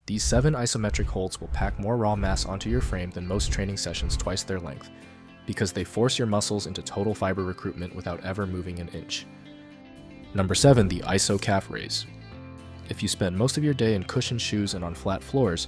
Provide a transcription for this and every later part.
These 7 isometric holds will pack more raw mass onto your frame than most training sessions twice their length, because they force your muscles into total fiber recruitment without ever moving an inch. Number 7, the iso calf raise. If you spend most of your day in cushioned shoes and on flat floors,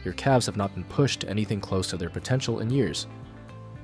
your calves have not been pushed to anything close to their potential in years.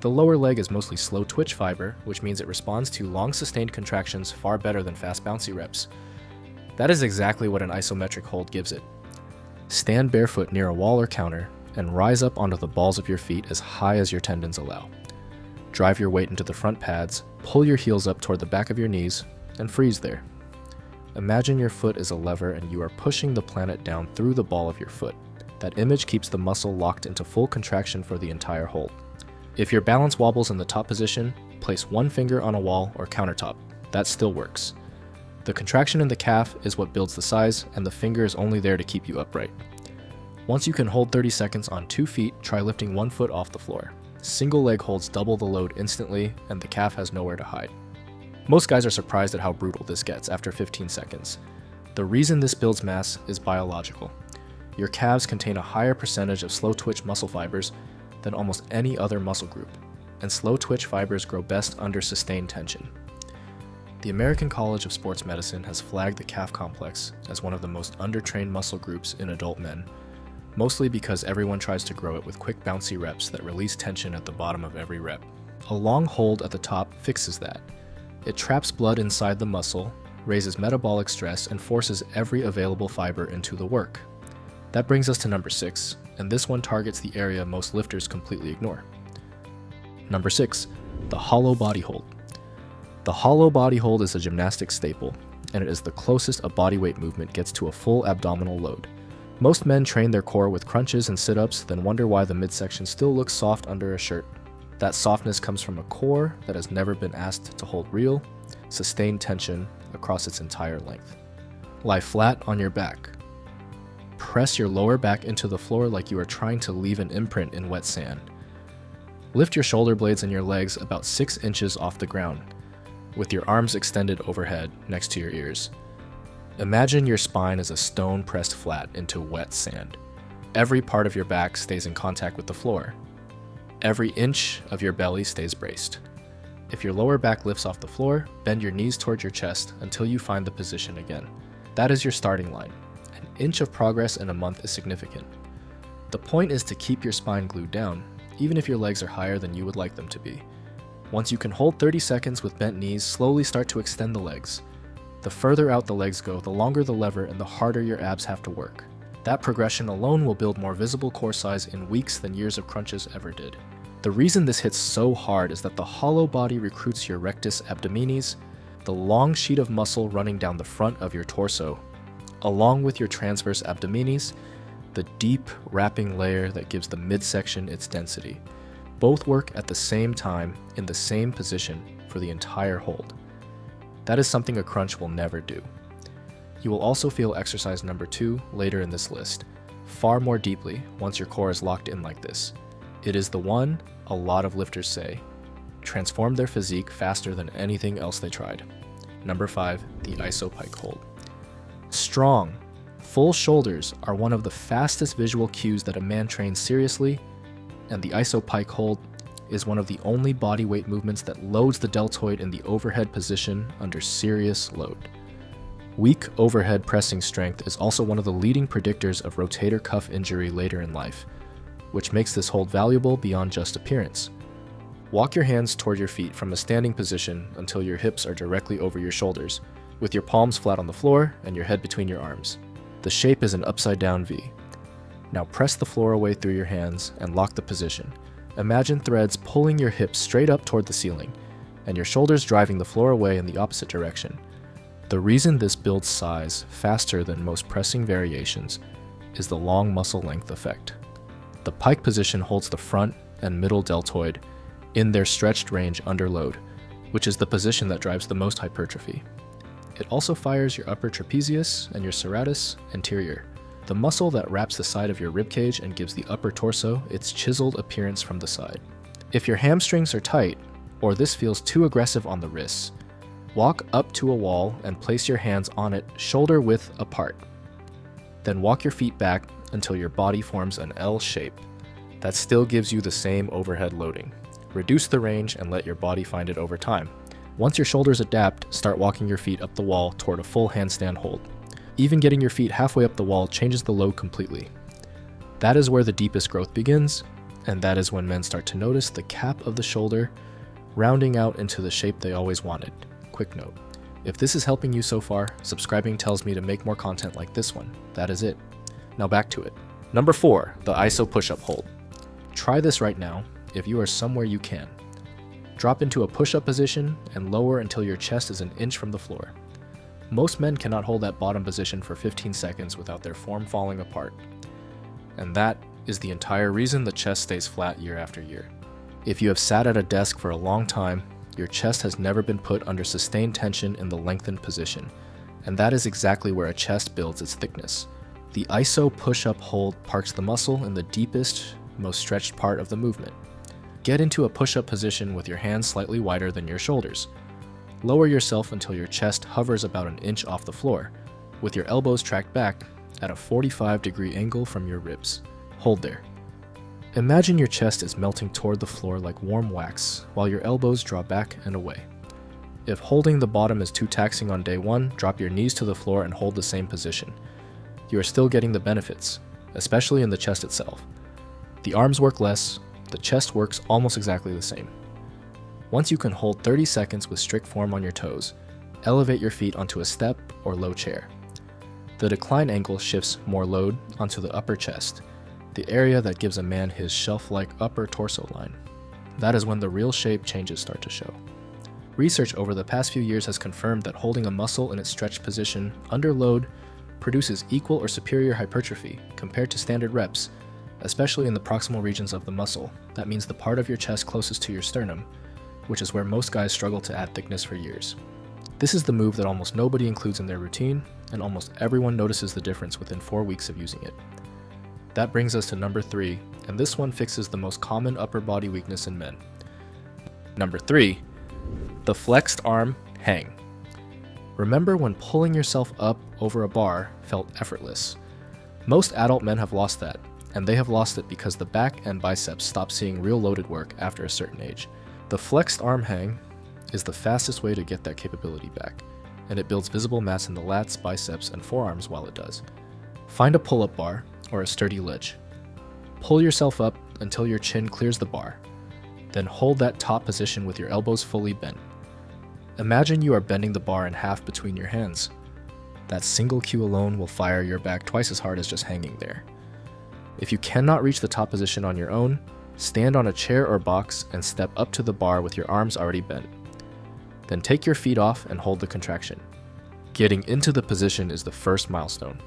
The lower leg is mostly slow twitch fiber, which means it responds to long sustained contractions far better than fast bouncy reps. That is exactly what an isometric hold gives it. Stand barefoot near a wall or counter and rise up onto the balls of your feet as high as your tendons allow. Drive your weight into the front pads, pull your heels up toward the back of your knees, and freeze there. Imagine your foot is a lever and you are pushing the planet down through the ball of your foot. That image keeps the muscle locked into full contraction for the entire hold. If your balance wobbles in the top position, place one finger on a wall or countertop. That still works. The contraction in the calf is what builds the size, and the finger is only there to keep you upright. Once you can hold 30 seconds on 2 feet, try lifting 1 foot off the floor. Single leg holds double the load instantly, and the calf has nowhere to hide. Most guys are surprised at how brutal this gets after 15 seconds. The reason this builds mass is biological. Your calves contain a higher percentage of slow twitch muscle fibers than almost any other muscle group, and slow twitch fibers grow best under sustained tension. The American College of Sports Medicine has flagged the calf complex as one of the most undertrained muscle groups in adult men, mostly because everyone tries to grow it with quick bouncy reps that release tension at the bottom of every rep. A long hold at the top fixes that. It traps blood inside the muscle, raises metabolic stress, and forces every available fiber into the work. That brings us to number 6, and this one targets the area most lifters completely ignore. Number 6, the hollow body hold. The hollow body hold is a gymnastics staple, and it is the closest a bodyweight movement gets to a full abdominal load. Most men train their core with crunches and sit-ups, then wonder why the midsection still looks soft under a shirt. That softness comes from a core that has never been asked to hold real, sustained tension across its entire length. Lie flat on your back. Press your lower back into the floor like you are trying to leave an imprint in wet sand. Lift your shoulder blades and your legs about 6 inches off the ground, with your arms extended overhead next to your ears. Imagine your spine as a stone pressed flat into wet sand. Every part of your back stays in contact with the floor. Every inch of your belly stays braced. If your lower back lifts off the floor, bend your knees toward your chest until you find the position again. That is your starting line. An inch of progress in a month is significant. The point is to keep your spine glued down, even if your legs are higher than you would like them to be. Once you can hold 30 seconds with bent knees, slowly start to extend the legs. The further out the legs go, the longer the lever and the harder your abs have to work. That progression alone will build more visible core size in weeks than years of crunches ever did. The reason this hits so hard is that the hollow body recruits your rectus abdominis, the long sheet of muscle running down the front of your torso, along with your transverse abdominis, the deep wrapping layer that gives the midsection its density. Both work at the same time in the same position for the entire hold. That is something a crunch will never do. You will also feel exercise number 2 later in this list, far more deeply once your core is locked in like this. It is the one a lot of lifters say transformed their physique faster than anything else they tried. Number 5, the iso pike hold. Strong, full shoulders are one of the fastest visual cues that a man trains seriously, and the iso pike hold is one of the only body weight movements that loads the deltoid in the overhead position under serious load. Weak overhead pressing strength is also one of the leading predictors of rotator cuff injury later in life, which makes this hold valuable beyond just appearance. Walk your hands toward your feet from a standing position until your hips are directly over your shoulders, with your palms flat on the floor and your head between your arms. The shape is an upside down V. Now press the floor away through your hands and lock the position. Imagine threads pulling your hips straight up toward the ceiling, and your shoulders driving the floor away in the opposite direction. The reason this builds size faster than most pressing variations is the long muscle length effect. The pike position holds the front and middle deltoid in their stretched range under load, which is the position that drives the most hypertrophy. It also fires your upper trapezius and your serratus anterior, the muscle that wraps the side of your ribcage and gives the upper torso its chiseled appearance from the side. If your hamstrings are tight, or this feels too aggressive on the wrists, walk up to a wall and place your hands on it shoulder width apart. Then walk your feet back until your body forms an L shape. That still gives you the same overhead loading. Reduce the range and let your body find it over time. Once your shoulders adapt, start walking your feet up the wall toward a full handstand hold. Even getting your feet halfway up the wall changes the load completely. That is where the deepest growth begins, and that is when men start to notice the cap of the shoulder rounding out into the shape they always wanted. Quick note, if this is helping you so far, subscribing tells me to make more content like this one. That is it. Now back to it. Number 4, the iso push-up hold. Try this right now if you are somewhere you can. Drop into a push-up position and lower until your chest is an inch from the floor. Most men cannot hold that bottom position for 15 seconds without their form falling apart. And that is the entire reason the chest stays flat year after year. If you have sat at a desk for a long time, your chest has never been put under sustained tension in the lengthened position, and that is exactly where a chest builds its thickness. The iso push-up hold parks the muscle in the deepest, most stretched part of the movement. Get into a push-up position with your hands slightly wider than your shoulders. Lower yourself until your chest hovers about an inch off the floor, with your elbows tracked back at a 45-degree angle from your ribs. Hold there. Imagine your chest is melting toward the floor like warm wax, while your elbows draw back and away. If holding the bottom is too taxing on day 1, drop your knees to the floor and hold the same position. You are still getting the benefits, especially in the chest itself. The arms work less, the chest works almost exactly the same. Once you can hold 30 seconds with strict form on your toes, elevate your feet onto a step or low chair. The decline angle shifts more load onto the upper chest, the area that gives a man his shelf-like upper torso line. That is when the real shape changes start to show. Research over the past few years has confirmed that holding a muscle in its stretched position under load produces equal or superior hypertrophy compared to standard reps, especially in the proximal regions of the muscle. That means the part of your chest closest to your sternum, which is where most guys struggle to add thickness for years. This is the move that almost nobody includes in their routine, and almost everyone notices the difference within 4 weeks of using it. That brings us to number 3, and this one fixes the most common upper body weakness in men. Number 3, the flexed arm hang. Remember when pulling yourself up over a bar felt effortless? Most adult men have lost that, and they have lost it because the back and biceps stop seeing real loaded work after a certain age. The flexed arm hang is the fastest way to get that capability back, and it builds visible mass in the lats, biceps, and forearms while it does. Find a pull-up bar or a sturdy ledge. Pull yourself up until your chin clears the bar. Then hold that top position with your elbows fully bent. Imagine you are bending the bar in half between your hands. That single cue alone will fire your back twice as hard as just hanging there. If you cannot reach the top position on your own, stand on a chair or box and step up to the bar with your arms already bent. Then take your feet off and hold the contraction. Getting into the position is the first milestone.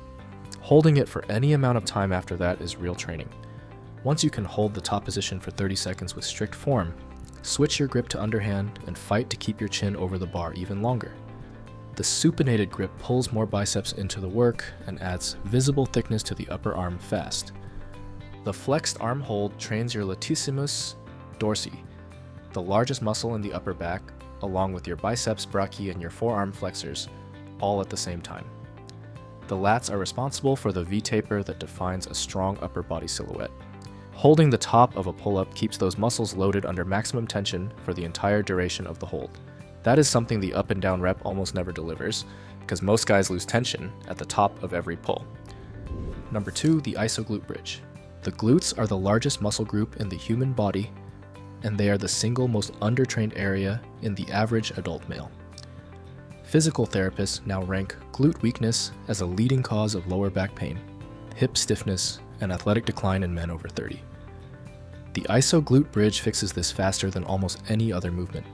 Holding it for any amount of time after that is real training. Once you can hold the top position for 30 seconds with strict form, switch your grip to underhand and fight to keep your chin over the bar even longer. The supinated grip pulls more biceps into the work and adds visible thickness to the upper arm fast. The flexed arm hold trains your latissimus dorsi, the largest muscle in the upper back, along with your biceps brachii and your forearm flexors, all at the same time. The lats are responsible for the V-taper that defines a strong upper body silhouette. Holding the top of a pull-up keeps those muscles loaded under maximum tension for the entire duration of the hold. That is something the up and down rep almost never delivers, because most guys lose tension at the top of every pull. Number 2, the isoglute bridge. The glutes are the largest muscle group in the human body, and they are the single most undertrained area in the average adult male. Physical therapists now rank glute weakness as a leading cause of lower back pain, hip stiffness, and athletic decline in men over 30. The isoglute bridge fixes this faster than almost any other movement.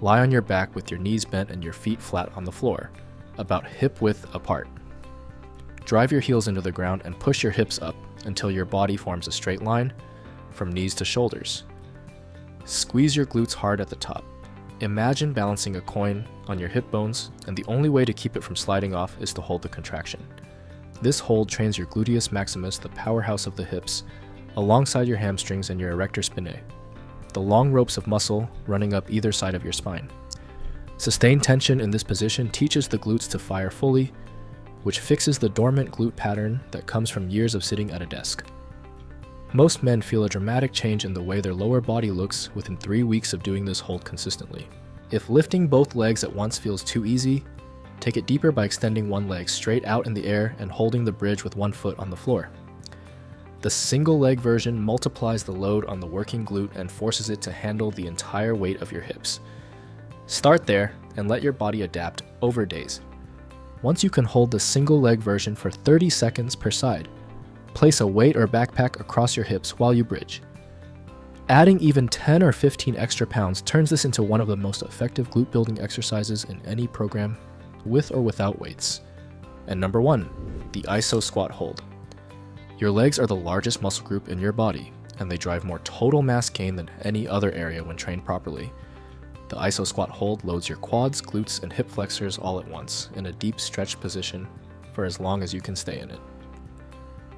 Lie on your back with your knees bent and your feet flat on the floor, about hip width apart. Drive your heels into the ground and push your hips up until your body forms a straight line from knees to shoulders. Squeeze your glutes hard at the top. Imagine balancing a coin on your hip bones, and the only way to keep it from sliding off is to hold the contraction. This hold trains your gluteus maximus, the powerhouse of the hips, alongside your hamstrings and your erector spinae, the long ropes of muscle running up either side of your spine. Sustained tension in this position teaches the glutes to fire fully, which fixes the dormant glute pattern that comes from years of sitting at a desk. Most men feel a dramatic change in the way their lower body looks within 3 weeks of doing this hold consistently. If lifting both legs at once feels too easy, take it deeper by extending one leg straight out in the air and holding the bridge with one foot on the floor. The single leg version multiplies the load on the working glute and forces it to handle the entire weight of your hips. Start there and let your body adapt over days. Once you can hold the single leg version for 30 seconds per side, place a weight or backpack across your hips while you bridge. Adding even 10 or 15 extra pounds turns this into one of the most effective glute building exercises in any program, with or without weights. And number 1, the iso squat hold. Your legs are the largest muscle group in your body, and they drive more total mass gain than any other area when trained properly. The iso squat hold loads your quads, glutes, and hip flexors all at once in a deep stretched position for as long as you can stay in it.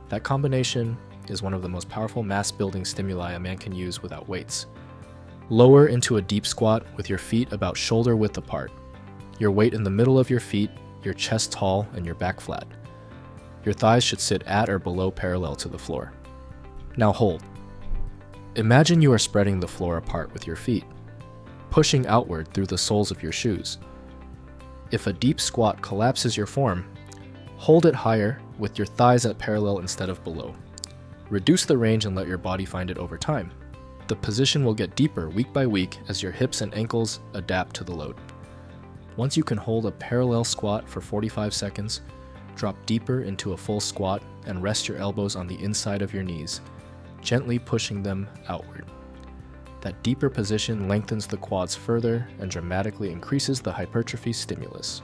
That combination is one of the most powerful mass building stimuli a man can use without weights. Lower into a deep squat with your feet about shoulder width apart, your weight in the middle of your feet, your chest tall, and your back flat. Your thighs should sit at or below parallel to the floor. Now hold. Imagine you are spreading the floor apart with your feet, pushing outward through the soles of your shoes. If a deep squat collapses your form, hold it higher with your thighs at parallel instead of below. Reduce the range and let your body find it over time. The position will get deeper week by week as your hips and ankles adapt to the load. Once you can hold a parallel squat for 45 seconds, drop deeper into a full squat and rest your elbows on the inside of your knees, gently pushing them outward. That deeper position lengthens the quads further and dramatically increases the hypertrophy stimulus.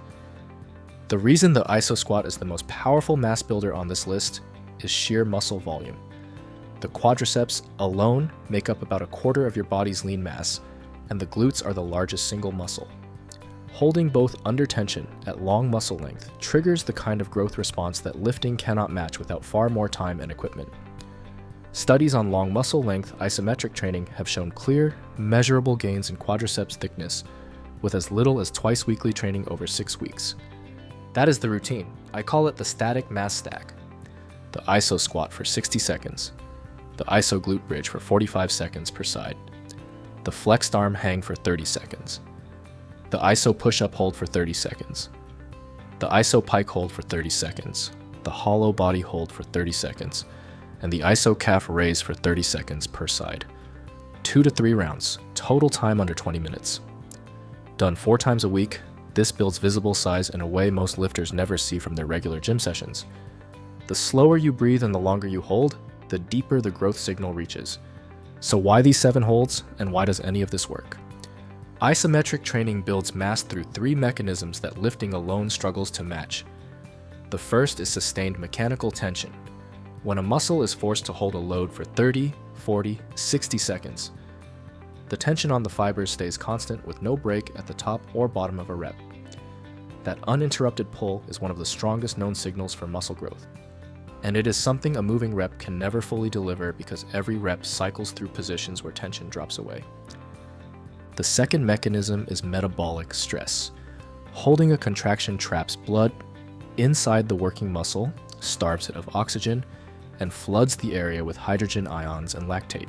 The reason the iso squat is the most powerful mass builder on this list is sheer muscle volume. The quadriceps alone make up about a quarter of your body's lean mass, and the glutes are the largest single muscle. Holding both under tension at long muscle length triggers the kind of growth response that lifting cannot match without far more time and equipment. Studies on long muscle length isometric training have shown clear, measurable gains in quadriceps thickness with as little as twice weekly training over 6 weeks. That is the routine. I call it the static mass stack. The iso squat for 60 seconds, the iso glute bridge for 45 seconds per side, the flexed arm hang for 30 seconds, the iso push-up hold for 30 seconds, the iso pike hold for 30 seconds, the hollow body hold for 30 seconds, and the iso calf raise for 30 seconds per side. 2 to 3 rounds, total time under 20 minutes. Done 4 times a week, this builds visible size in a way most lifters never see from their regular gym sessions. The slower you breathe and the longer you hold, the deeper the growth signal reaches. So why these 7 holds, and why does any of this work? Isometric training builds mass through 3 mechanisms that lifting alone struggles to match. The first is sustained mechanical tension. When a muscle is forced to hold a load for 30, 40, 60 seconds, the tension on the fibers stays constant with no break at the top or bottom of a rep. That uninterrupted pull is one of the strongest known signals for muscle growth. And it is something a moving rep can never fully deliver because every rep cycles through positions where tension drops away. The second mechanism is metabolic stress. Holding a contraction traps blood inside the working muscle, starves it of oxygen, and floods the area with hydrogen ions and lactate.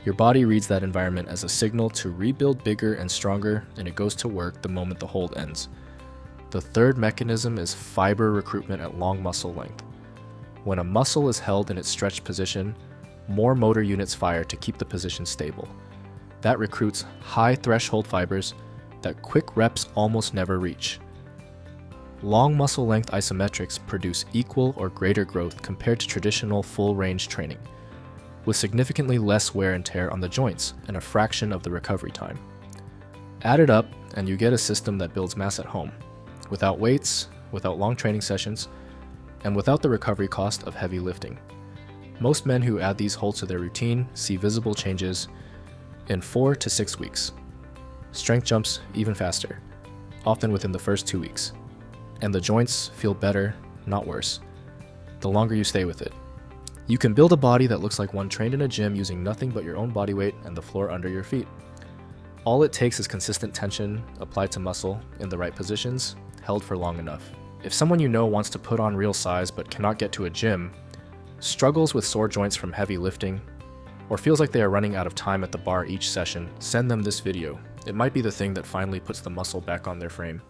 Your body reads that environment as a signal to rebuild bigger and stronger, and it goes to work the moment the hold ends. The third mechanism is fiber recruitment at long muscle length. When a muscle is held in its stretched position, more motor units fire to keep the position stable. That recruits high threshold fibers that quick reps almost never reach. Long muscle length isometrics produce equal or greater growth compared to traditional full range training, with significantly less wear and tear on the joints and a fraction of the recovery time. Add it up and you get a system that builds mass at home, without weights, without long training sessions, and without the recovery cost of heavy lifting. Most men who add these holds to their routine see visible changes in 4 to 6 weeks. Strength jumps even faster, often within the first 2 weeks. And the joints feel better, not worse, the longer you stay with it. You can build a body that looks like one trained in a gym using nothing but your own body weight and the floor under your feet. All it takes is consistent tension applied to muscle in the right positions, held for long enough. If someone you know wants to put on real size but cannot get to a gym, struggles with sore joints from heavy lifting, or feels like they are running out of time at the bar each session, send them this video. It might be the thing that finally puts the muscle back on their frame.